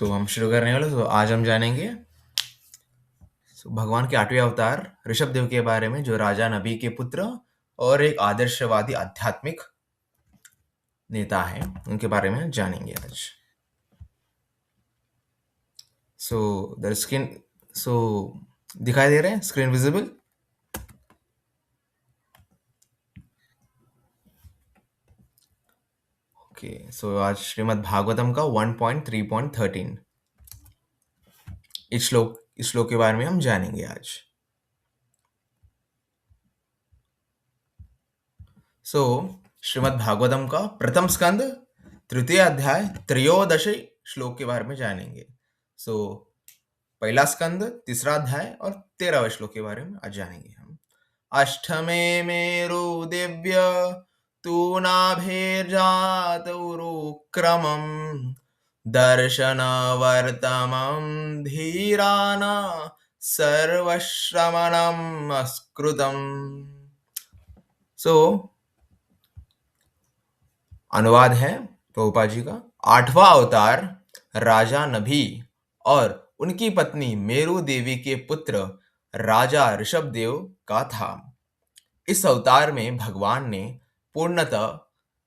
तो हम शुरू करने वाले। तो आज हम जानेंगे भगवान के 8वें अवतार ऋषभ देव के बारे में, जो राजा नबी के पुत्र और एक आदर्शवादी आध्यात्मिक नेता है। उनके बारे में जानेंगे आज। सो द स्क्रीन सो दिखाई दे रहे हैं, स्क्रीन विजिबल। ओके, सो आज श्रीमद् भागवतम का 1.3.13 इस श्लोक के बारे में हम जानेंगे आज। सो श्रीमद् भागवतम का प्रथम स्कंद तृतीय अध्याय त्रयोदशी श्लोक के बारे में जानेंगे। सो पहला स्कंद तीसरा अध्याय और 13वें श्लोक के बारे में आज जानेंगे हम। अष्टमे मेरु दिव्य तू नाभिर्जातुरुक्रमं दर्शनवर्तमं धीरान सर्वश्रमणम् अस्कृतम्। सो अनुवाद है प्रभुपाद जी का। 8वां अवतार राजा नभी और उनकी पत्नी मेरु देवी के पुत्र राजा ऋषभ देव का था। इस अवतार में भगवान ने पूर्णता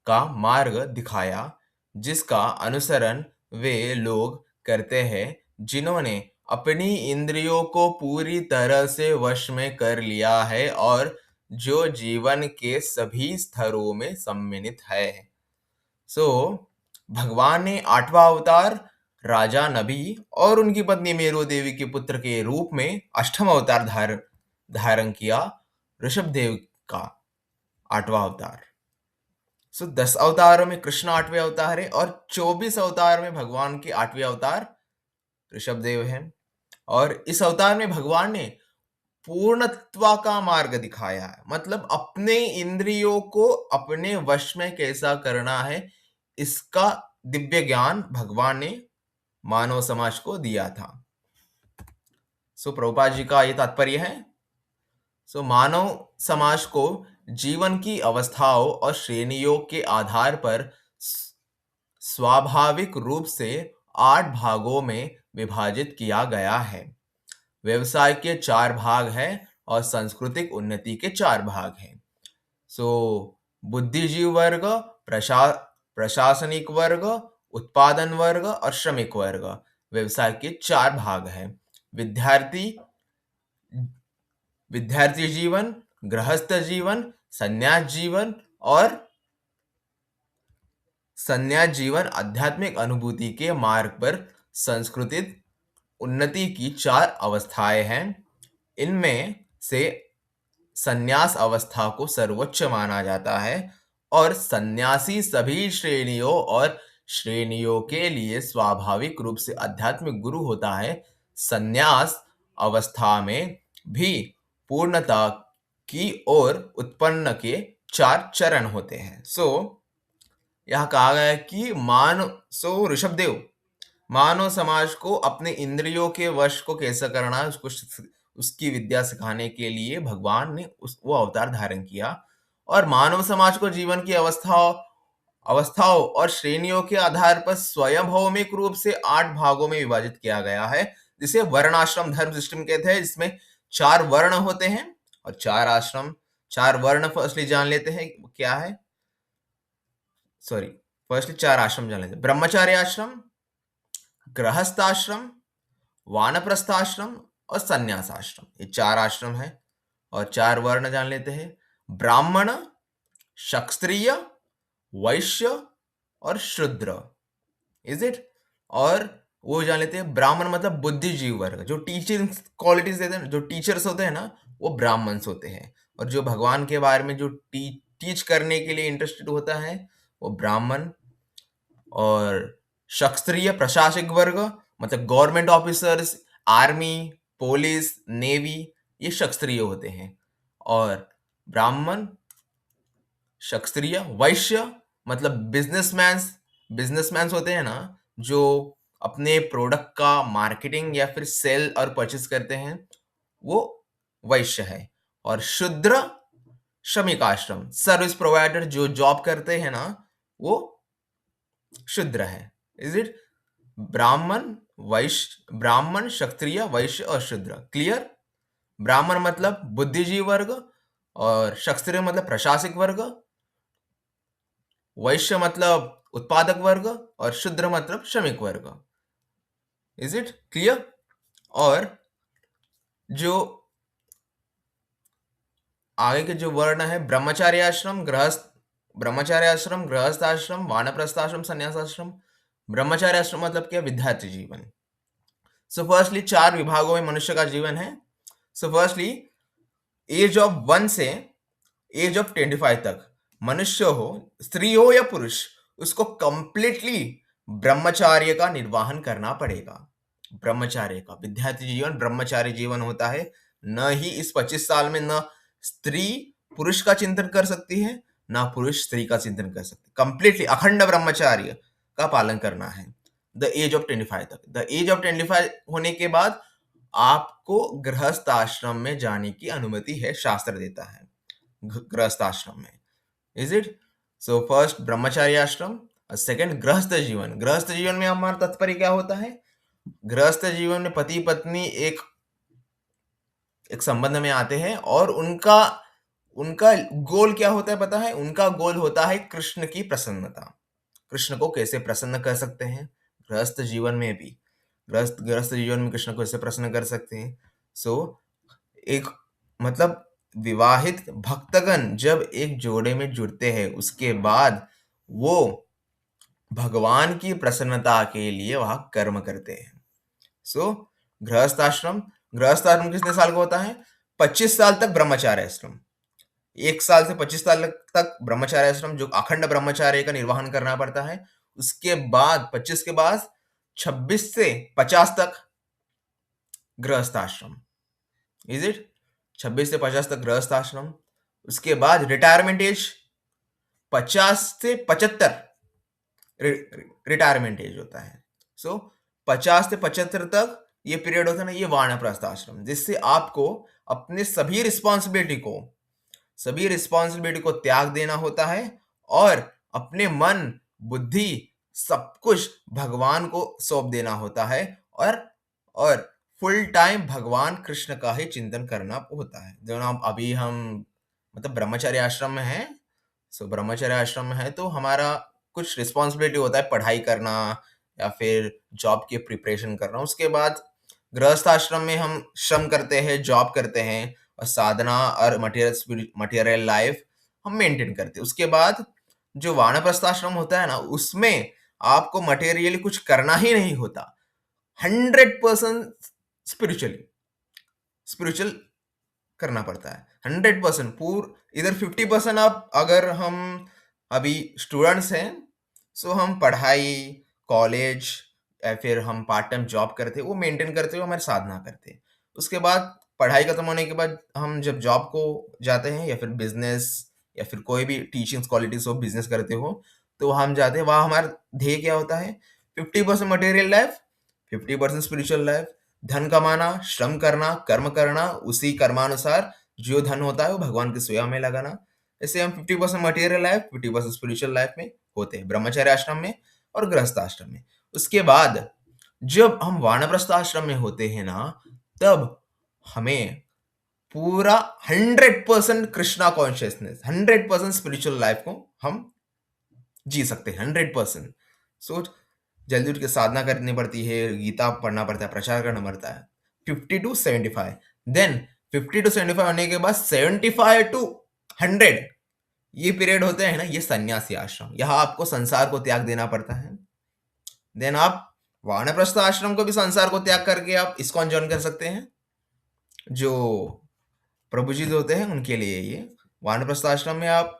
का मार्ग दिखाया, जिसका अनुसरण वे लोग करते हैं जिन्होंने अपनी इंद्रियों को पूरी तरह से वश में कर लिया है और जो जीवन के सभी स्तरों में सम्मिलित है। सो भगवान ने 8वां अवतार राजा नबी और उनकी पत्नी मेरु देवी के पुत्र के रूप में अष्टम अवतार धारण किया, ऋषभ देव का 8वां अवतार। सो 10 अवतारों में कृष्ण 8वें अवतार है और 24 अवतार में भगवान के 8वें अवतार ऋषभ देव है। और इस अवतार में भगवान ने पूर्णत्व का मार्ग दिखाया है, मतलब अपने इंद्रियों को अपने वश में कैसा करना है, इसका दिव्य ज्ञान भगवान ने मानव समाज को दिया था। सो प्रभुपाद जी का ये तात्पर्य है। सो मानव समाज को जीवन की अवस्थाओं और श्रेणियों के आधार पर स्वाभाविक रूप से 8 भागों में विभाजित किया गया है। व्यवसाय के 4 भाग हैं और सांस्कृतिक उन्नति के 4 भाग हैं। सो बुद्धिजीवी वर्ग, प्रशासनिक वर्ग, उत्पादन वर्ग और श्रमिक वर्ग व्यवसाय के 4 भाग हैं। विद्यार्थी जीवन, गृहस्थ जीवन, संन्यास जीवन आध्यात्मिक अनुभूति के मार्ग पर संस्कृतिक उन्नति की 4 अवस्थाएं हैं। इनमें से संन्यास अवस्था को सर्वोच्च माना जाता है और सन्यासी सभी श्रेणियों के लिए स्वाभाविक रूप से आध्यात्मिक गुरु होता है। संन्यास अवस्था में भी पूर्णता की ओर उत्पन्न के 4 चरण होते हैं। सो यह कहा गया है कि ऋषभ देव मानव समाज को अपने इंद्रियों के वश को कैसे करना है, उसकी विद्या सिखाने के लिए भगवान ने वो अवतार धारण किया। और मानव समाज को जीवन की अवस्थाओं और श्रेणियों के आधार पर स्वयंभौमिक रूप से 8 भागों में विभाजित किया गया है, जिसे वर्णाश्रम धर्म सिस्टम कहते हैं, जिसमें 4 वर्ण होते हैं और 4 आश्रम। 4 वर्ण फर्स्टली जान लेते हैं क्या है। फर्स्टली 4 आश्रम जान लेते हैं। ब्रह्मचार्य आश्रम, गृहस्थाश्रम, वानप्रस्थाश्रम और संन्यास आश्रम, ये 4 आश्रम है। और 4 वर्ण जान लेते हैं। ब्राह्मण, क्षत्रिय, वैश्य और शूद्र। Is it? और वो जान लेते हैं ब्राह्मण मतलब बुद्धिजीवी वर्ग, जो टीचिंग क्वालिटीज देते हैं, जो टीचर्स होते हैं ना, वो ब्राह्मण्स होते हैं। और जो भगवान के बारे में जो टीच करने के लिए इंटरेस्टेड होता है वो ब्राह्मण। और क्षत्रिय प्रशासक वर्ग मतलब government officers, army, police, navy, ये क्षत्रिय होते हैं। और ब्राह्मण, क्षत्रिय, वैश्य मतलब बिजनेसमैन होते हैं ना, जो अपने प्रोडक्ट का मार्केटिंग या फिर सेल और परचेज करते हैं, वो वैश्य है। और शूद्र श्रमिक आश्रम, सर्विस प्रोवाइडर जो जॉब करते हैं ना, वो शूद्र है। Is it? ब्राह्मण वैश्य, ब्राह्मण, क्षत्रिय, वैश्य और शूद्र। क्लियर? ब्राह्मण मतलब बुद्धिजीवी वर्ग, और क्षत्रिय मतलब प्रशासनिक वर्ग, वैश्य मतलब उत्पादक वर्ग, और शूद्र मतलब श्रमिक वर्ग। Is it clear? और जो आगे के जो वर्ण है, ब्रह्मचार्य आश्रम, गृहस्थ आश्रम, वानप्रस्थ आश्रम, संन्यास आश्रम। ब्रह्मचार्य आश्रम मतलब क्या? विद्यार्थी जीवन। सो फर्स्टली 4 विभागों में मनुष्य का जीवन है। सो फर्स्टली एज ऑफ 1 से एज ऑफ 25 तक मनुष्य हो, स्त्री हो या पुरुष, उसको कंप्लीटली ब्रह्मचार्य का निर्वाहन करना पड़ेगा। ब्रह्मचार्य का विद्यार्थी जीवन ब्रह्मचार्य जीवन होता है। न ही इस 25 साल में न स्त्री पुरुष का चिंतन कर सकती है, ना पुरुष स्त्री का चिंतन कर सकते। कंप्लीटली अखंड ब्रह्मचार्य का पालन करना है द एज ऑफ 25 तक। द एज ऑफ 25 होने के बाद आपको गृहस्थ आश्रम में जाने की अनुमति है, शास्त्र देता है गृहस्थ आश्रम में। Is it? सो फर्स्ट ब्रह्मचार्य आश्रम, सेकंड गृहस्थ जीवन। गृहस्थ जीवन में हमारा तात्पर्य क्या होता है? गृहस्थ जीवन में पति पत्नी एक संबंध में आते हैं, और उनका उनका गोल क्या होता है पता है? उनका गोल होता है कृष्ण की प्रसन्नता। कृष्ण को कैसे प्रसन्न कर सकते हैं? गृहस्थ जीवन में भी गृहस्थ जीवन में कृष्ण को कैसे प्रसन्न कर सकते हैं? सो एक मतलब विवाहित भक्तगण जब एक जोड़े में जुड़ते हैं, उसके बाद वो भगवान की प्रसन्नता के लिए वहां कर्म करते हैं। सो गृहस्थ आश्रम कितने साल का होता है? 25 साल तक ब्रह्मचार्य आश्रम। 1 साल से 25 साल तक ब्रह्मचार्य आश्रम, जो अखंड ब्रह्मचार्य का निर्वहन करना पड़ता है। उसके बाद 25 के बाद 26 से 50 तक गृहस्थ आश्रम। Is it? 26 से 50 तक गृहस्थ आश्रम। उसके बाद रिटायरमेंट एज 50 से 75 रिटायरमेंट एज होता है। सो 50 से 75 तक ये पीरियड होता है ना, ये वानप्रस्थ आश्रम, जिससे आपको अपने सभी रिस्पॉन्सिबिलिटी को त्याग देना होता है, और अपने मन बुद्धि सब कुछ भगवान को सौंप देना होता है, और फुल टाइम भगवान कृष्ण का ही चिंतन करना होता है। जो हम अभी हम मतलब ब्रह्मचर्य आश्रम में है। सो ब्रह्मचर्य आश्रम में है तो हमारा कुछ रिस्पॉन्सिबिलिटी होता है, पढ़ाई करना या फिर जॉब की प्रिपरेशन करना। उसके बाद गृहस्थ आश्रम में हम श्रम करते हैं, जॉब करते हैं, और साधना और मटेरियल लाइफ हम मेंटेन करते हैं। उसके बाद जो वानप्रस्थ आश्रम होता है ना, उसमें आपको मटेरियली कुछ करना ही नहीं होता। 100% स्पिरिचुअल करना पड़ता है। 100% इधर 50% आप, अगर हम अभी स्टूडेंट्स हैं, सो हम पढ़ाई, कॉलेज या फिर हम पार्ट टाइम जॉब करते हैं, वो मेंटेन करते हुए हमारी साधना करते हैं। उसके बाद पढ़ाई खत्म होने के बाद हम जब जॉब को जाते हैं, या फिर बिजनेस, या फिर कोई भी टीचिंग क्वालिटीज हो, बिजनेस करते हो, तो हम जाते हैं वहाँ। हमारा ध्येय क्या होता है? 50% मटेरियल लाइफ, 50% स्पिरिचुअल लाइफ। धन कमाना, श्रम करना, कर्म करना, उसी कर्मानुसार जो धन होता है वो भगवान की सेवा में लगाना। ऐसे हम 50% मटेरियल लाइफ, 50% स्पिरिचुअल लाइफ में होते हैं, ब्रह्मचर्य आश्रम में और गृहस्थ आश्रम में। उसके बाद जब हम वानप्रस्थ आश्रम में होते हैं ना, तब हमें पूरा 100% कृष्णा कॉन्शियसनेस, 100% स्पिरिचुअल लाइफ को हम जी सकते हैं। 100% सोच, जल्दी उठ के साधना करनी पड़ती है, गीता पढ़ना पड़ता है, प्रचार करना पड़ता है। 50 to 75, देन 50 to 75 होने के बाद 75 to 100 ये पीरियड होते हैं ना, ये सन्यासी आश्रम। यहाँ आपको संसार को त्याग देना पड़ता है। देन आप वानप्रस्थ आश्रम को भी संसार को त्याग करके आप इस्कॉन ज्वाइन कर सकते हैं। जो प्रभु जी होते हैं उनके लिए ये वानप्रस्थ आश्रम में आप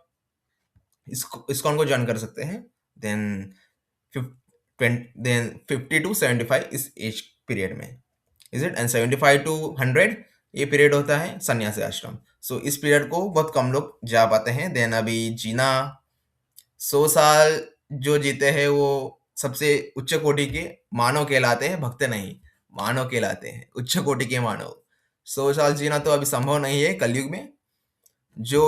इस्कॉन को ज्वाइन कर सकते हैं। देन 50 to 75 इस एज पीरियड में, इज इट? एंड 75 to 100 ये पीरियड होता है सन्यासी आश्रम। सो इस पीरियड को बहुत कम लोग जा पाते हैं। देन अभी जीना 100 साल जो जीते हैं वो सबसे उच्च कोटि के मानव कहलाते हैं, भक्त नहीं, मानव कहलाते हैं, उच्च कोटि के मानव। 100 साल जीना तो अभी संभव नहीं है कलयुग में। जो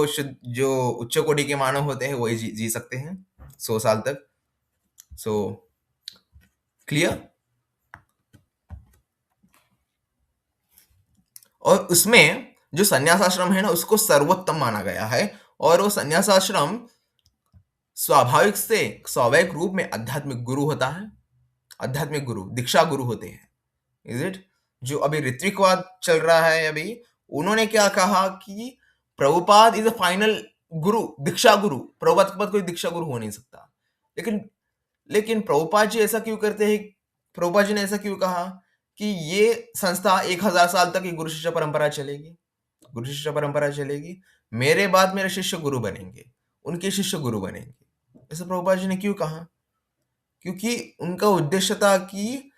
उच्च कोटि के मानव होते हैं वही जी सकते हैं 100 साल तक। So clear? और उसमें जो संन्यास आश्रम है ना, उसको सर्वोत्तम माना गया है और वो संन्यास आश्रम स्वाभाविक रूप में आध्यात्मिक गुरु होता है। आध्यात्मिक गुरु, दीक्षा गुरु होते हैं। Is it? जो अभी ऋत्विकवाद चल रहा है अभी, उन्होंने क्या कहा कि प्रभुपाद इज अ फाइनल गुरु, दीक्षा गुरु। प्रभुपाद के बाद कोई दीक्षा गुरु हो नहीं सकता। लेकिन लेकिन प्रभुपाद जी ऐसा क्यों करते हैं? प्रभुपाद जी ने ऐसा क्यों कहा कि ये संस्था 1000 साल तक ये गुरु शिष्य परंपरा चलेगी, गुरु शिष्य परंपरा चलेगी, मेरे बाद मेरे शिष्य गुरु बनेंगे, उनके शिष्य गुरु बनेंगे। ऐसा प्रभुपाद जी ने क्यों कहा? क्योंकि उनका उद्देश्य था कि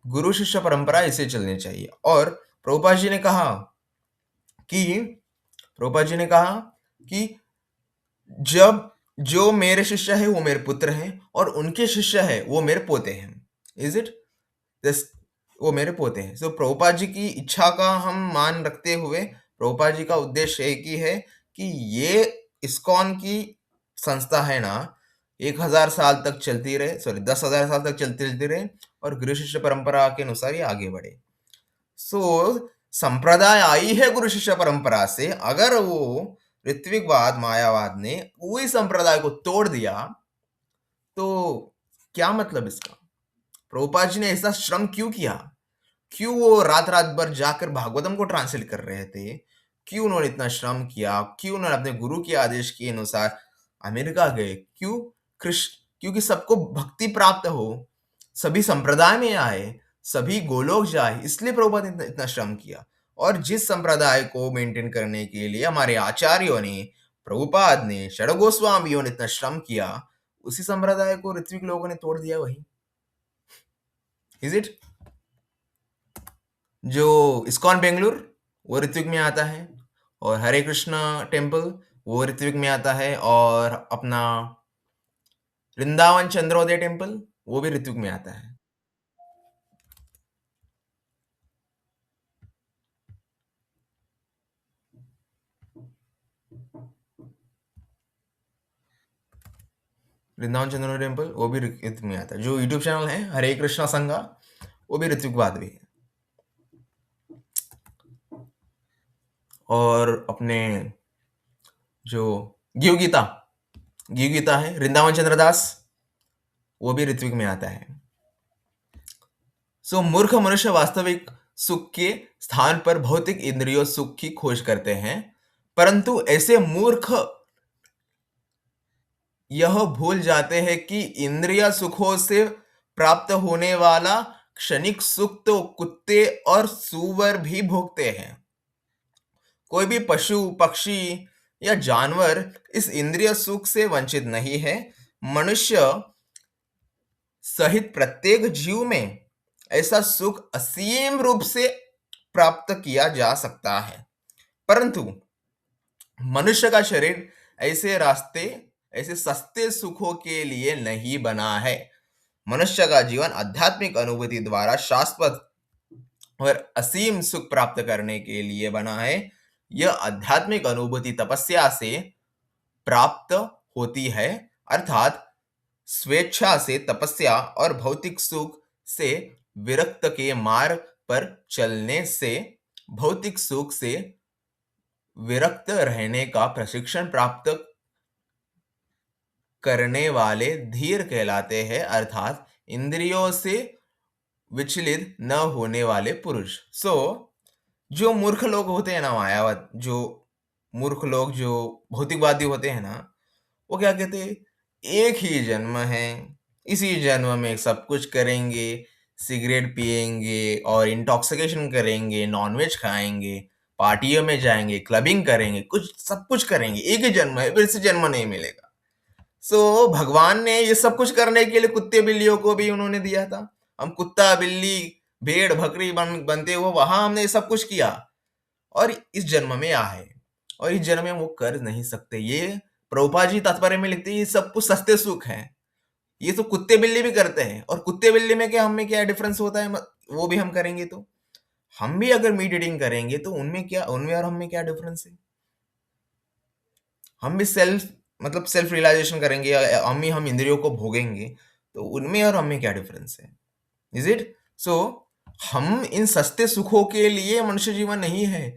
गुरु शिष्य परंपरा ऐसे चलनी चाहिए। और प्रभुपाद जी ने कहा कि प्रभुपाद जी ने कहा कि जब जो मेरे शिष्य है वो मेरे पुत्र हैं और उनके शिष्य है वो मेरे पोते हैं। Is it? दिस वो मेरे पोते हैं। तो प्रभुपाद जी की इच्छा का हम मान रखते हुए प्रभुपाद जी का उद्देश्य एक ही है कि ये इस्कॉन की संस्था है ना, 1000 साल तक चलती रहे, सॉरी 10,000 साल तक चलती रहे और गुरु शिष्य परंपरा के अनुसार ये आगे बढ़े। संप्रदाय आई है गुरु शिष्य परंपरा से। अगर वो ऋत्विकवाद, मायावाद ने वही संप्रदाय को तोड़ दिया तो क्या मतलब इसका? प्रभुपाद जी ने ऐसा श्रम क्यों किया? क्यों वो रात-रात भर जाकर भागवतम को ट्रांसलेट कर रहे थे? क्यों उन्होंने इतना श्रम किया? क्यों उन्होंने अपने गुरु के आदेश के अनुसार अमेरिका गए? क्यों? क्योंकि सबको भक्ति प्राप्त हो, सभी संप्रदाय में आए, सभी गोलोक जाए, इसलिए प्रभुपाद ने इतना इतना श्रम किया। और जिस संप्रदाय को मेंटेन करने के लिए हमारे आचार्यों ने, प्रभुपाद ने, षड गोस्वामियों ने इतना श्रम किया, उसी संप्रदाय को ऋत्विक लोगों ने तोड़ दिया वही। Is it? जो इस्कॉन बेंगलुरु वो ऋत्विक में आता है और हरे कृष्णा टेम्पल वो ऋत्विक में आता है और अपना वृंदावन चंद्रोदय टेम्पल वो भी ऋत्विक में आता है। वृंदावन चंद्रोदय टेम्पल वो भी ऋत्विक में आता है। जो यूट्यूब चैनल है हरे कृष्णा संघा वो भी ऋत्विकवाद भी है। और अपने जो गीव गीता है वृंदावन चंद्रदास वो भी ऋत्विक में आता है। मूर्ख मनुष्य वास्तविक सुख के स्थान पर भौतिक इंद्रियों सुख की खोज करते हैं, परंतु ऐसे मूर्ख यह भूल जाते हैं कि इंद्रिय सुखों से प्राप्त होने वाला क्षणिक सुख तो कुत्ते और सूअर भी भोगते हैं। कोई भी पशु, पक्षी या जानवर इस इंद्रिय सुख से वंचित नहीं है। मनुष्य सहित प्रत्येक जीव में ऐसा सुख असीम रूप से प्राप्त किया जा सकता है, परंतु मनुष्य का शरीर ऐसे सस्ते सुखों के लिए नहीं बना है। मनुष्य का जीवन आध्यात्मिक अनुभूति द्वारा शाश्वत और असीम सुख प्राप्त करने के लिए बना है। यह आध्यात्मिक अनुभूति तपस्या से प्राप्त होती है, अर्थात स्वेच्छा से तपस्या और भौतिक सुख से विरक्त के मार्ग पर चलने से भौतिक सुख से विरक्त रहने का प्रशिक्षण प्राप्त करने वाले धीर कहलाते हैं, अर्थात इंद्रियों से विचलित न होने वाले पुरुष। जो मूर्ख लोग होते हैं ना, मायावत जो मूर्ख लोग जो भौतिकवादी होते हैं ना, वो क्या कहते हैं? एक ही जन्म है, इसी जन्म में सब कुछ करेंगे, सिगरेट पिएंगे और इंटॉक्सिकेशन करेंगे, नॉनवेज खाएंगे, पार्टियों में जाएंगे, क्लबिंग करेंगे, कुछ सब कुछ करेंगे, एक ही जन्म है, फिर से जन्म नहीं मिलेगा। भगवान ने ये सब कुछ करने के लिए कुत्ते बिल्लियों को भी उन्होंने दिया था। हम कुत्ता बिल्ली भेड़ बकरी बनते हुए वहां हमने सब कुछ किया और इस जन्म में आए और इस जन्म में वो कर नहीं सकते। ये प्रभुपाद जी तात्पर्य में लिखते हैं ये सब कुछ सस्ते सुख है, ये तो कुत्ते बिल्ली भी करते हैं। और कुत्ते बिल्ली में क्या, हमें क्या डिफरेंस होता है? वो भी हम करेंगे तो हम भी अगर मीट ईटिंग करेंगे तो उनमें और हमें क्या डिफरेंस है? हम भी सेल्फ रियलाइजेशन करेंगे, हम इंद्रियों को भोगेंगे, तो उनमें और हमें क्या डिफरेंस है? Is it? हम इन सस्ते सुखों के लिए मनुष्य जीवन नहीं है।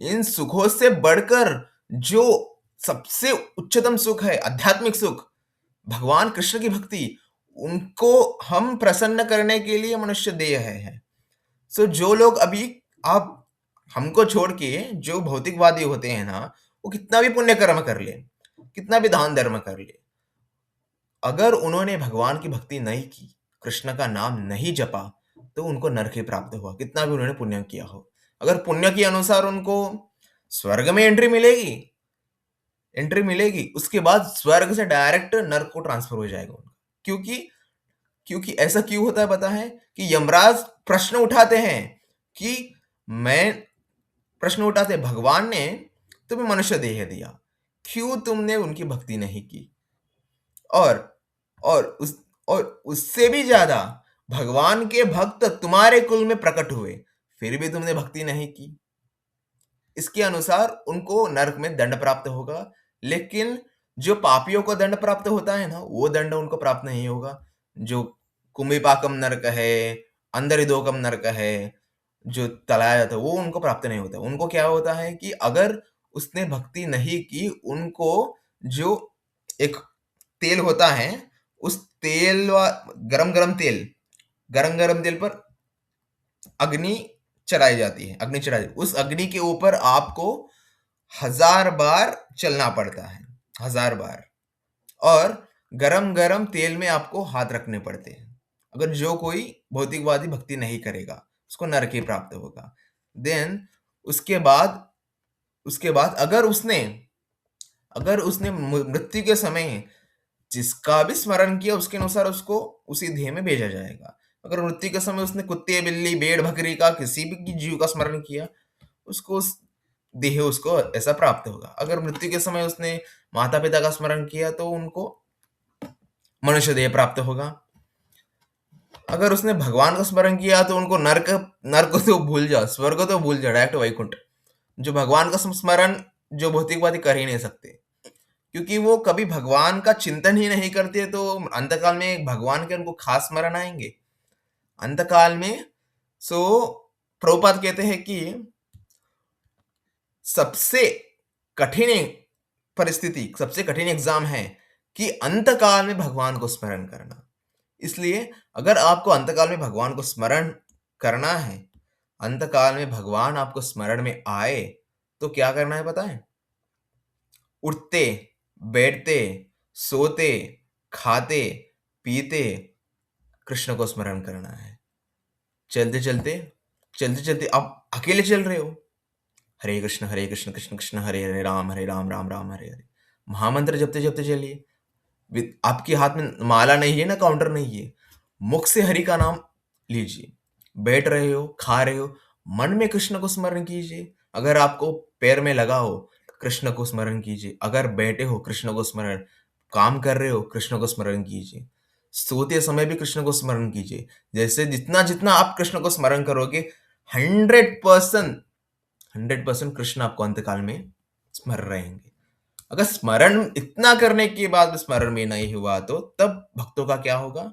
इन सुखों से बढ़कर जो सबसे उच्चतम सुख है, आध्यात्मिक सुख, भगवान कृष्ण की भक्ति, उनको हम प्रसन्न करने के लिए मनुष्य देह है। सो जो लोग अभी आप हमको छोड़ के जो भौतिकवादी होते हैं ना, वो कितना भी पुण्य कर्म कर ले, कितना भी दान धर्म कर ले, अगर उन्होंने भगवान की भक्ति नहीं की, कृष्ण का नाम नहीं जपा, तो उनको नरक ही प्राप्त हुआ, कितना भी उन्होंने पुण्य किया हो। अगर पुण्य के अनुसार उनको स्वर्ग में एंट्री मिलेगी, उसके बाद स्वर्ग से डायरेक्ट नरक को ट्रांसफर हो जाएगा उनका। क्योंकि क्योंकि ऐसा क्यों होता है पता है? कि यमराज प्रश्न उठाते हैं कि मैं प्रश्न उठाते, भगवान ने तुम्हें मनुष्य देह दिया, क्यों तुमने उनकी भक्ति नहीं की? और और उस और उससे भी ज्यादा भगवान के भक्त तुम्हारे कुल में प्रकट हुए, फिर भी तुमने भक्ति नहीं की। इसके अनुसार उनको नरक में दंड प्राप्त होगा। लेकिन जो पापियों को दंड प्राप्त होता है ना, वो दंड उनको प्राप्त नहीं होगा। जो कुम्भीपाकम नरक है, अंधरिदोकम नरक है, जो तलाया जाता है, वो उनको प्राप्त नहीं होता। उनको क्या होता है कि अगर उसने भक्ति नहीं की, उनको जो एक तेल होता है, उस तेल गरम गरम गरम तेल पर अग्नि चढ़ाई जाती है, उस अग्नि के ऊपर आपको 1000 बार चलना पड़ता है, 1000 बार। और गरम-गरम तेल में आपको हाथ रखने पड़ते हैं। अगर जो कोई भौतिकवादी भक्ति नहीं करेगा, उसको नरक ही प्राप्त होगा। देन उसके बाद अगर उसने मृत्यु के समय जिसका भी स्मरण किया, उसके अनुसार उसको उसी देह में भेजा जाएगा। अगर मृत्यु के समय उसने कुत्ते, बिल्ली, भेड़, बकरी का किसी भी जीव का स्मरण किया, उसको उस देह उसको ऐसा प्राप्त होगा। अगर मृत्यु के समय उसने माता-पिता का स्मरण किया, तो उनको मनुष्य देह प्राप्त होगा। अगर उसने भगवान का स्मरण किया, तो उनको नर्क नर्क तो भूल जाओ, स्वर्ग तो भूल जाओ, डायरेक्ट वैकुंठ। जो भगवान का स्मरण जो भौतिकवादी कर ही नहीं सकते, क्योंकि वो कभी भगवान का चिंतन ही नहीं करते, तो अंतकाल में भगवान के उनको खास स्मरण आएंगे अंतकाल में। सो प्रभुपाद कहते हैं कि सबसे कठिन परिस्थिति, सबसे कठिन एग्जाम है कि अंतकाल में भगवान को स्मरण करना। इसलिए अगर आपको अंतकाल में भगवान को स्मरण करना है, अंतकाल में भगवान आपको स्मरण में आए, तो क्या करना है पता है? उठते, बैठते, सोते, खाते, पीते कृष्ण को स्मरण करना है। चलते चलते आप अकेले चल रहे हो, हरे कृष्ण कृष्ण कृष्ण हरे हरे राम राम राम हरे हरे महामंत्र जपते जपते चलिए। आपके हाथ में माला नहीं है ना, काउंटर नहीं है, मुख से हरि का नाम लीजिए। बैठ रहे हो, खा रहे हो, मन में कृष्ण को स्मरण कीजिए। अगर आपको पैर में लगा हो, कृष्ण को स्मरण कीजिए। अगर बैठे हो, कृष्ण को स्मरण, काम कर रहे हो, कृष्ण को स्मरण कीजिए। सोते समय भी कृष्ण को स्मरण कीजिए। जैसे जितना जितना आप कृष्ण को स्मरण करोगे, 100% कृष्ण आपको अंतकाल में स्मरण रहेंगे। अगर स्मरण इतना करने के बाद भी स्मरण में नहीं हुआ, तो तब भक्तों का क्या होगा?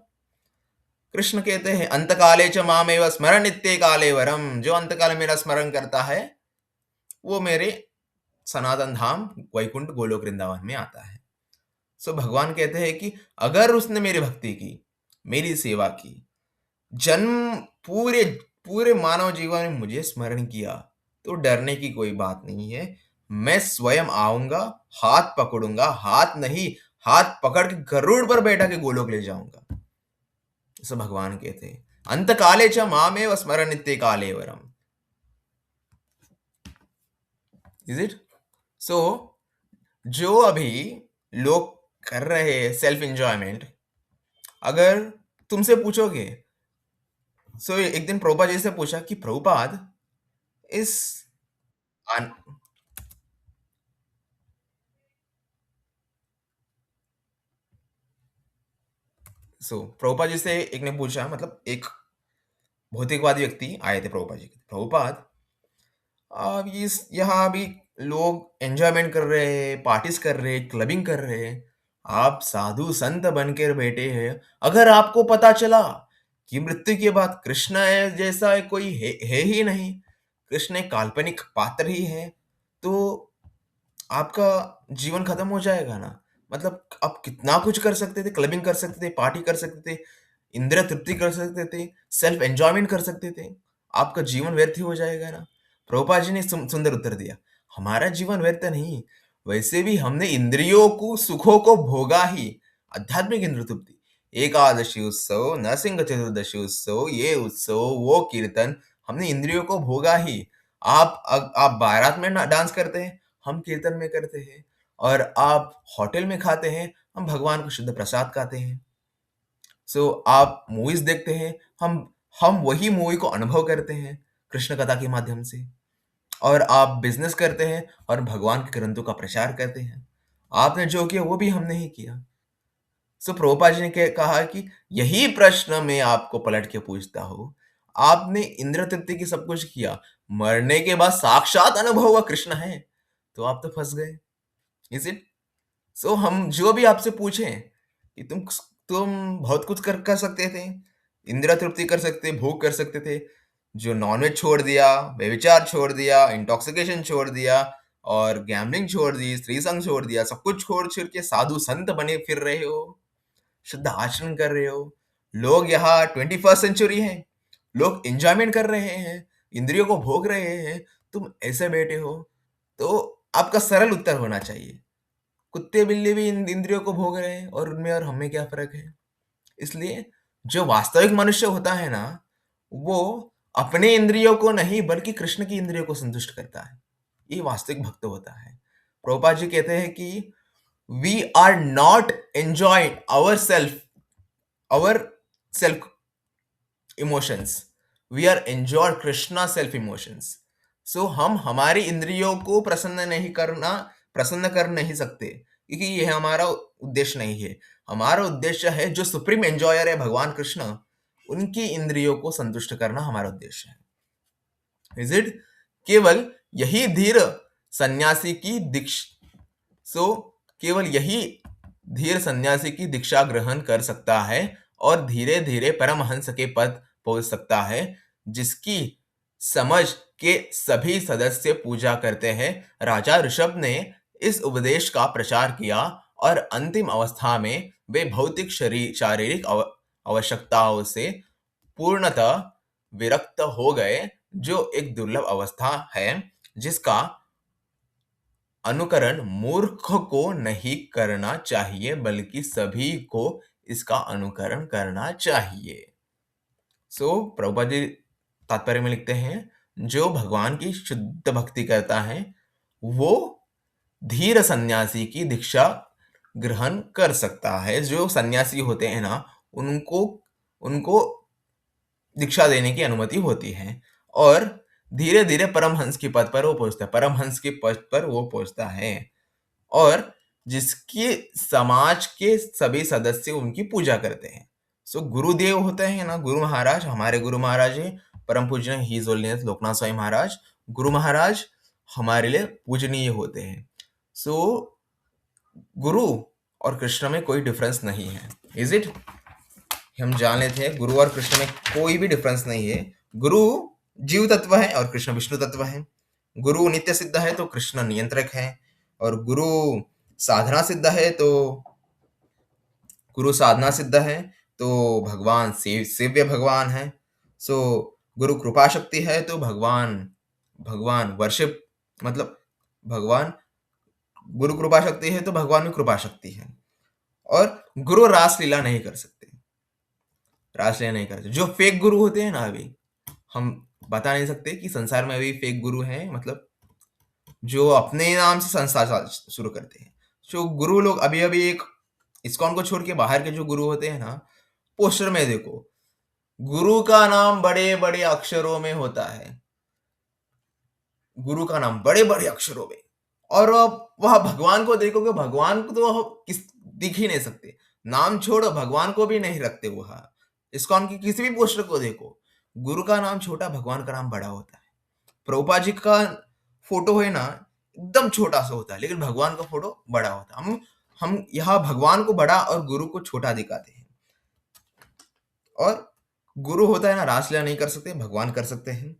कृष्ण कहते हैं अंतकाले च मामेव स्मरण नित्य काले वरम। जो अंतकाल में मेरा स्मरण करता है, वो मेरे सनातन धाम वैकुंठ गोलोक वृंदावन में आता है। सो भगवान कहते हैं कि अगर उसने मेरी भक्ति की, मेरी सेवा की, जन्म पूरे पूरे मानव जीवन में मुझे स्मरण किया, तो डरने की कोई बात नहीं है। मैं स्वयं आऊंगा, हाथ पकड़ूंगा, हाथ नहीं, हाथ पकड़ के गरुड़ पर बैठा के गोलोक ले जाऊंगा। ऐसा भगवान कहते हैं। अंत काले च मामेव स्मरण नित्य काले वरम। Is it? सो जो अभी लोग कर रहे हैं सेल्फ एंजॉयमेंट, अगर तुमसे पूछोगे, एक दिन प्रभुपाद जी से पूछा कि प्रभुपाद, इस आन- प्रभुपाद जी से एक ने पूछा, मतलब एक भौतिकवादी व्यक्ति आए थे प्रभुपाद जी के, प्रभुपाद, अब इस यहाँ अभी लोग एंजॉयमेंट कर रहे हैं, पार्टीज कर रहे हैं, क्लबिंग कर रहे हैं, आप साधु संत बन कर बैठे हैं। अगर आपको पता चला कि मृत्यु के बाद कृष्ण है जैसा कोई है ही नहीं। कृष्ण एक काल्पनिक पात्र ही है। तो आपका जीवन खत्म हो जाएगा ना। मतलब आप कितना कुछ कर सकते थे, क्लबिंग कर सकते थे, पार्टी कर सकते थे, इंद्रिय तृप्ति कर सकते थे, सेल्फ एन्जॉयमेंट कर सकते थे। आपका जीवन व्यर्थ ही हो जाएगा ना। प्रभुपाद जी ने सुंदर उत्तर दिया, हमारा जीवन व्यर्थ नहीं, वैसे भी हमने इंद्रियों को सुखों को भोगा ही। आध्यात्मिक इंद्रिय तृप्ति, एकादशी उत्सव, नरसिंह चतुर्दशी उत्सव, ये उत्सव, वो कीर्तन, हमने इंद्रियों को भोगा ही। आप बारात में डांस करते हैं, हम कीर्तन में करते हैं। और आप होटल में खाते हैं, हम भगवान को शुद्ध प्रसाद खाते हैं। सो आप मूवीज देखते हैं, हम वही मूवी को अनुभव करते हैं कृष्ण कथा के माध्यम से। और आप बिजनेस करते हैं और भगवान के ग्रंथों का प्रचार करते हैं। आपने जो किया वो भी हमने ही किया। सो प्रभुपाद जी ने कहा कि यही प्रश्न मैं आपको पलट के पूछता हूँ। आपने इंद्र तृप्ति की सब कुछ किया, मरने के बाद साक्षात अनुभव हुआ कृष्ण है, तो आप तो फंस गए। Is it? सो हम जो भी आपसे पूछें कि तुम बहुत कुछ कर सकते थे, इंदिरा तृप्ति कर सकते, भोग कर सकते थे, जो नॉनवेज छोड़ दिया, व्यभिचार छोड़ दिया, इंटॉक्सिकेशन छोड़ दिया, और गैम्बलिंग छोड़ दी, स्त्री संग छोड़ दिया, सब कुछ छोड़ छोड़ के साधु संत बने फिर रहे हो, शुद्ध आचरण कर रहे हो। लोग यहाँ 21st सेंचुरी है, लोग एंजॉयमेंट कर रहे हैं, इंद्रियों को भोग रहे हैं, तुम ऐसे बैठे हो। तो आपका सरल उत्तर होना चाहिए, कुत्ते बिल्ली भी इंद्रियों को भोग रहे हैं, और उनमें और हमें क्या फर्क है। इसलिए जो वास्तविक मनुष्य होता है ना, वो अपने इंद्रियों को नहीं बल्कि कृष्ण की इंद्रियों को संतुष्ट करता है। ये वास्तविक भक्त होता है। प्रभुपाद जी कहते हैं कि we are not enjoying our self emotions, we are enjoy Krishna self emotions. So हम हमारी इंद्रियों को प्रसन्न कर नहीं सकते, क्योंकि ये हमारा उद्देश्य नहीं है। हमारा उद्देश्य है जो सुप्रीम एंजॉयर है भगवान कृष्ण, उनकी इंद्रियों को संतुष्ट करना हमारा उद्देश्य है। Is it? केवल यही धीर सन्यासी की केवल यही धीर सन्यासी की दीक्षा ग्रहण कर सकता है और धीरे धीरे परमहंस के पद पहुंच सकता है, जिसकी समझ के सभी सदस्य पूजा करते हैं। राजा ऋषभ ने इस उपदेश का प्रचार किया और अंतिम अवस्था में वे भौतिक शारीरिक आवश्यकताओं से पूर्णतः विरक्त हो गए, जो एक दुर्लभ अवस्था है जिसका अनुकरण मूर्ख को नहीं करना चाहिए, बल्कि सभी को इसका अनुकरण करना चाहिए। प्रभुपाद जी तात्पर्य में लिखते हैं, जो भगवान की शुद्ध भक्ति करता है वो धीर सन्यासी की दीक्षा ग्रहण कर सकता है। जो सन्यासी होते हैं ना, उनको उनको दीक्षा देने की अनुमति होती है, और धीरे धीरे परमहंस के पद पर वो पहुंचता है, परमहंस के पद पर वो पहुंचता है, और जिसके समाज के सभी सदस्य उनकी पूजा करते हैं। गुरुदेव होते हैं ना, गुरु महाराज, हमारे गुरु महाराज है परम पूजनीय हिज होलीनेस लोकनाथ स्वामी महाराज। गुरु महाराज हमारे लिए पूजनीय होते हैं। गुरु और कृष्ण में कोई डिफरेंस नहीं है। Is it? हम जान लेते हैं, गुरु और कृष्ण में कोई भी डिफरेंस नहीं है। गुरु जीव तत्व है और कृष्ण विष्णु तत्व है। गुरु नित्य सिद्ध है तो कृष्ण नियंत्रक है, और गुरु साधना सिद्ध है तो भगवान सेव्य भगवान है। गुरु कृपा शक्ति है तो भगवान वर्शिप, मतलब भगवान, गुरु कृपा शक्ति है तो भगवान में कृपा शक्ति है। और गुरु रासलीला नहीं कर सकते, जो फेक गुरु होते हैं ना, अभी हम बता नहीं सकते कि संसार में अभी फेक गुरु हैं, मतलब जो अपने नाम से संस्था शुरू करते हैं। जो गुरु लोग अभी एक इस्कॉन को छोड़ के बाहर के जो गुरु होते हैं ना, पोस्टर में देखो गुरु का नाम बड़े बड़े अक्षरों में होता है, गुरु का नाम बड़े बड़े अक्षरों में, और वह भगवान को देखोगे, भगवान को तो दिख ही नहीं सकते। नाम छोड़ो, भगवान को भी नहीं रखते। वह इस्कॉन की किसी भी पोस्टर को देखो, गुरु का नाम छोटा, भगवान का नाम बड़ा होता है। प्रभुपाद जी का फोटो है ना, एकदम छोटा सा होता है, लेकिन भगवान का फोटो बड़ा होता है। हम यहाँ भगवान को बड़ा और गुरु को छोटा दिखाते हैं। और गुरु होता है ना, रासलीला नहीं कर सकते, भगवान कर सकते हैं।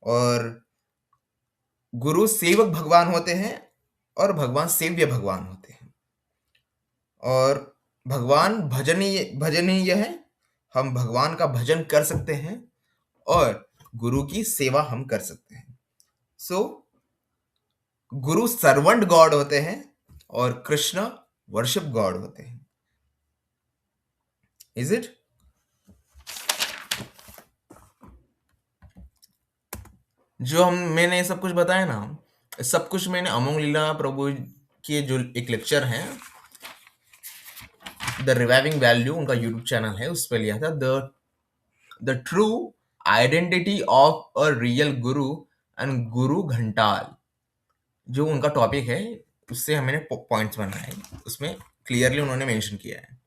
और गुरु सेवक भगवान होते हैं और भगवान सेव्य भगवान होते हैं। और भगवान भजनीय है, हम भगवान का भजन कर सकते हैं और गुरु की सेवा हम कर सकते हैं। सो गुरु सर्वेंट गॉड होते हैं और कृष्ण वर्शिप गॉड होते हैं। Is it? जो मैंने सब कुछ बताया ना, सब कुछ मैंने अमोघ लीला प्रभु के जो एक लेक्चर है, द रिवाइविंग वैल्यू, उनका यूट्यूब चैनल है, उस पर लिया था। The true identity of a real Guru and गुरु घंटाल, जो उनका टॉपिक है, उससे मैंने पॉइंट्स बनाए, उसमें क्लियरली उन्होंने मेंशन किया है।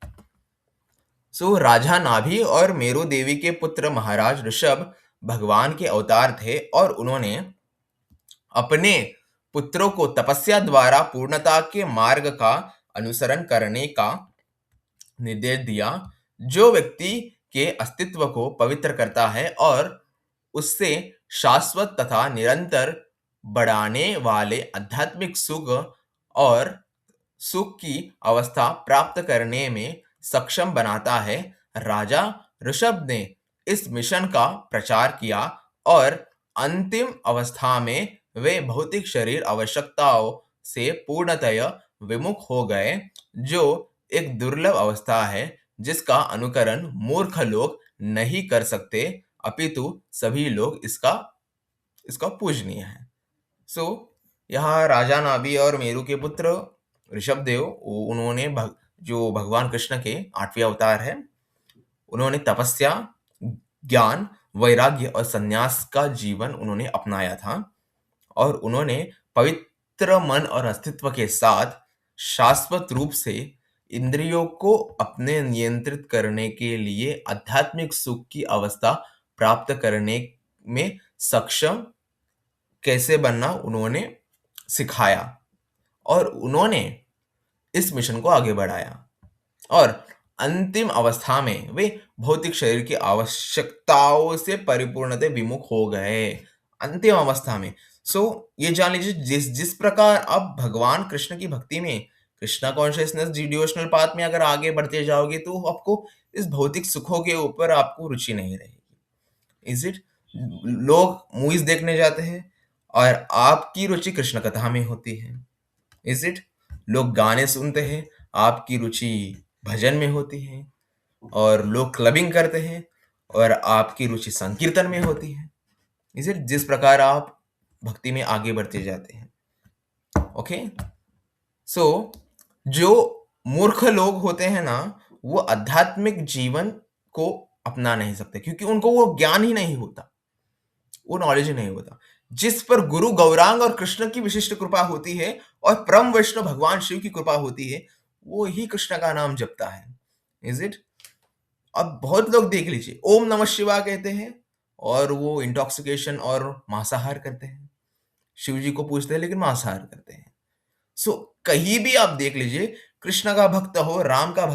सो राजा नाभि और मेरू देवी के पुत्र महाराज ऋषभ भगवान के अवतार थे और उन्होंने अपने पुत्रों को तपस्या द्वारा पूर्णता के मार्ग का अनुसरण करने का निर्देश दिया, जो व्यक्ति के अस्तित्व को पवित्र करता है और उससे शाश्वत तथा निरंतर बढ़ाने वाले आध्यात्मिक सुख और सुख की अवस्था प्राप्त करने में सक्षम बनाता है। राजा ऋषभ ने इस मिशन का प्रचार किया और अंतिम अवस्था में वे भौतिक शरीर आवश्यकताओं से पूर्णतया विमुख हो गए, जो एक दुर्लभ अवस्था है जिसका अनुकरण मूर्ख लोग नहीं कर सकते, अपितु सभी लोग इसका पूजनीय है। सो यहाँ राजा नाभि और मेरू के पुत्र ऋषभ देव, उन्होंने जो भगवान कृष्ण के 8वें अवतार है, उन्होंने तपस्या, ज्ञान, वैराग्य और संन्यास का जीवन उन्होंने अपनाया था और उन्होंने पवित्र मन और अस्तित्व के साथ शाश्वत रूप से इंद्रियों को अपने नियंत्रित करने के लिए आध्यात्मिक सुख की अवस्था प्राप्त करने में सक्षम कैसे बनना उन्होंने सिखाया और उन्होंने इस मिशन को आगे बढ़ाया और अंतिम अवस्था में वे भौतिक शरीर की आवश्यकताओं से परिपूर्णतः विमुख हो गए। अंतिम अवस्था में। सो ये जान लीजिए, जिस प्रकार आप भगवान कृष्ण की भक्ति में, कृष्णा कॉन्शियसनेस डिवोशनल पाथ में अगर आगे बढ़ते जाओगे तो आपको इस भौतिक सुखों के ऊपर आपको रुचि नहीं रहेगी। Is it? लोग मूवीज देखने जाते हैं और आपकी रुचि कृष्ण कथा में होती है। Is it? लोग गाने सुनते हैं, आपकी रुचि भजन में होती है। और लोग क्लबिंग करते हैं और आपकी रुचि संकीर्तन में होती है। Is it? जिस प्रकार आप भक्ति में आगे बढ़ते जाते हैं। ओके, सो जो मूर्ख लोग होते हैं ना, वो आध्यात्मिक जीवन को अपना नहीं सकते क्योंकि उनको वो ज्ञान ही नहीं होता, वो नॉलेज ही नहीं होता। जिस पर गुरु गौरांग और कृष्ण की विशिष्ट कृपा होती है और परम वैष्णव भगवान शिव की कृपा होती है, वो ही कृष्ण का नाम जपता है। Is it? अब बहुत लोग देख लीजिए, ओम नमः शिवाय कहते हैं और वो इंटॉक्सिकेशन और मांसाहार करते हैं। शिव जी को पूजते हैं लेकिन मांसाहार करते हैं। सो कहीं भी आप देख लीजिए, कृष्ण का भक्त हो, राम का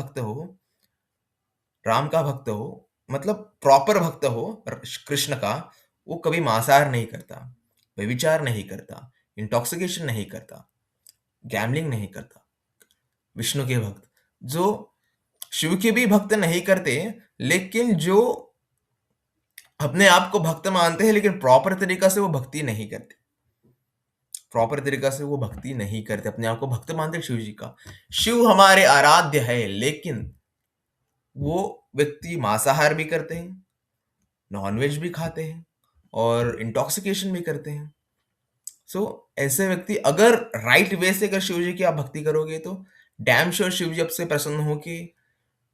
भक्त हो, मतलब प्रॉपर भक्त हो कृष्ण का, वो कभी मांसाहार नहीं करता, व्यभिचार नहीं करता, इंटॉक्सिकेशन नहीं करता, गैम्बलिंग नहीं करता। विष्णु के भक्त जो शिव के भी भक्त नहीं करते, लेकिन जो अपने आप को भक्त मानते हैं लेकिन प्रॉपर तरीका से वो भक्ति नहीं करते, अपने आप को भक्त मानते शिव जी का। शिव हमारे आराध्य है, लेकिन वो व्यक्ति मांसाहार भी करते हैं, नॉनवेज भी खाते हैं और इंटॉक्सिकेशन भी करते हैं। सो ऐसे व्यक्ति अगर राइट वे से अगर शिव जी की आप भक्ति करोगे तो डैम श्योर शिव जी आपसे प्रसन्न होके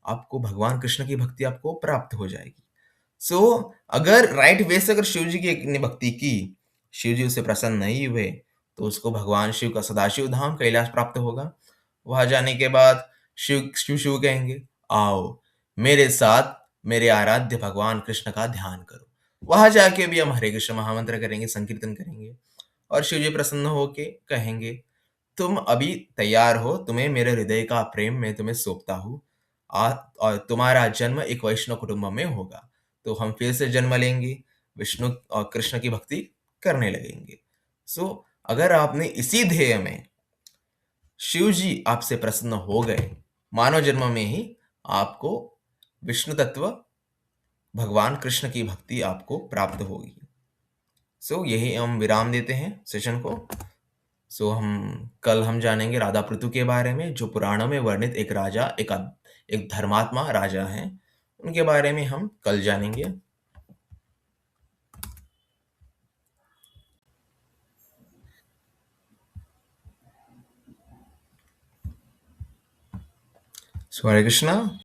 आपको भगवान कृष्ण की भक्ति आपको प्राप्त हो जाएगी। सो अगर राइट वे से अगर शिव जी की ने भक्ति की, शिव जी उससे प्रसन्न नहीं हुए, तो उसको भगवान शिव का सदाशिव धाम कैलाश प्राप्त होगा। वहां जाने के बाद शिव शिव शिव कहेंगे, आओ मेरे साथ मेरे आराध्य भगवान कृष्ण का ध्यान करो। वहां जाके भी हम हरे कृष्ण महामंत्र करेंगे, संकीर्तन करेंगे और शिव जी प्रसन्न होके कहेंगे, तुम अभी तैयार हो, तुम्हें मेरे हृदय का प्रेम मैं तुम्हें सौंपता हूँ और तुम्हारा जन्म एक वैष्णव कुटुंब में होगा। तो हम फिर से जन्म लेंगे, विष्णु और कृष्ण की भक्ति करने लगेंगे। अगर आपने इसी ध्येय में शिव जी आपसे प्रसन्न हो गए, मानव जन्म में ही आपको विष्णु तत्व, भगवान कृष्ण की भक्ति आपको प्राप्त होगी। यही हम विराम देते हैं सेशन को। हम जानेंगे राधा पृथु के बारे में, जो पुराणों में वर्णित एक राजा, एक धर्मात्मा राजा हैं। उनके बारे में हम कल जानेंगे। हरे कृष्णा।